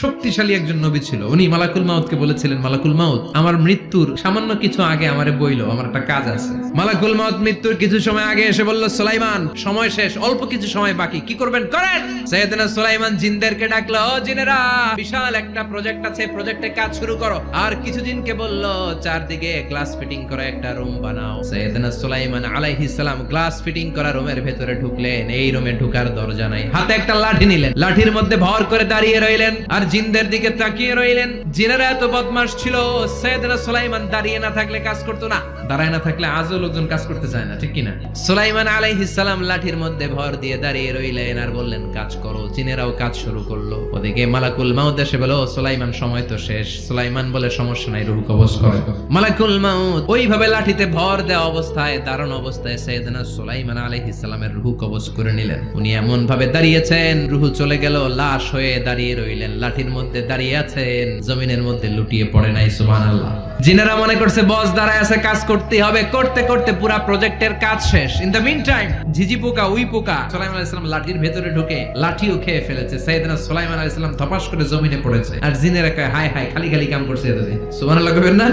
শক্তিশালী একজন নবী ছিল। উনি মালাকুল মাউতকে বলেছিলেন, মালাকুল মাউত, আমার মৃত্যুর সামান্য কিছু আগে আমারে বইলো, আমার একটা কাজ আছে। মালাকুল মাউত মৃত্যুর কিছু সময় আগে এসে বলল, সুলাইমান, সময় শেষ, অল্প কিছু সময় বাকি, কি করবেন করেন। সাইয়েদনা সুলাইমান জিনদেরকে ডাকলো, ও জিনেরা, বিশাল একটা প্রজেক্ট আছে, প্রজেক্টে কাজ শুরু করো। আর কিছু জিনকে বলল, চারদিকে গ্লাস ফিটিং করা একটা রুম বানাও। সাইয়েদনা সুলাইমান আলাইহিস সালাম গ্লাস ফিটিং করা রুমের ভেতরে ঢুকলেন। এই রুমে ঢুকার দরজা নাই, হাতে একটা লাঠি নিলেন, লাঠির মধ্যে ভর করে দাঁড়িয়ে রইলেন আর জিনদের দিকে তাকিয়ে রইলেন। জিনেরা এত বদমাশ ছিল, সাইয়েদনা সুলাইমান দাঁড়িয়ে না থাকলে কাজ করতো না, দাঁড়ায় না থাকলে আজও লোকজন কাজ করতে চায় না, ঠিক কিনা? সুলাইমান আলাইহিস সালাম লাঠির মধ্যে ভর দিয়ে দাঁড়িয়ে রইলেন আর বললেন, কাজ করো। জিনেরাও কাজ শুরু করলো। ওদিকে মালাকুল মাউত এসে বলো, সুলাইমান, সময় তো শেষ। সুলাইমান বলে, সমস্যা নাই, রূহ কবজ করো। মালাকুল মাউত ওইভাবে লাঠিতে ভর দেওয়া অবস্থায়, দাঁড়ানো অবস্থায় সাইয়েদনা সুলাইমান আলাইহিস সালামের রূহ কবজ করে নিলেন। উনি এমন ভাবে দাঁড়িয়েছেন, রূহ চলে গেল, লাশ হয়ে দাঁড়িয়ে রইলেন। লাঠির মধ্যে দাঁড়িয়ে আছেন, জমিনের মধ্যে লুটিয়ে পড়ে নাই। সুবহানাল্লাহ। জিনেরা মনে করছে বস দাঁড়ায় আছে, কাজ করতেই হবে। করতে করতে পুরা প্রজেক্টের কাজ শেষ। ইন দ্য মিন টাইম ঝিঝি পোকা, উই পোকা সুলাইমান আলাইহিস সালাম লাঠির ভেতরে ঢুকে লাঠিও খেয়ে ফেলেছে। সাইয়েদনা সুলাইমান আলাইহিস সালাম ধপাস করে জমিনে পড়েছে। আর জিনেরা কয়, হায় হায়, খালি খালি কাম করছে এতদিন। সুবহানাল্লাহ কইবেন না?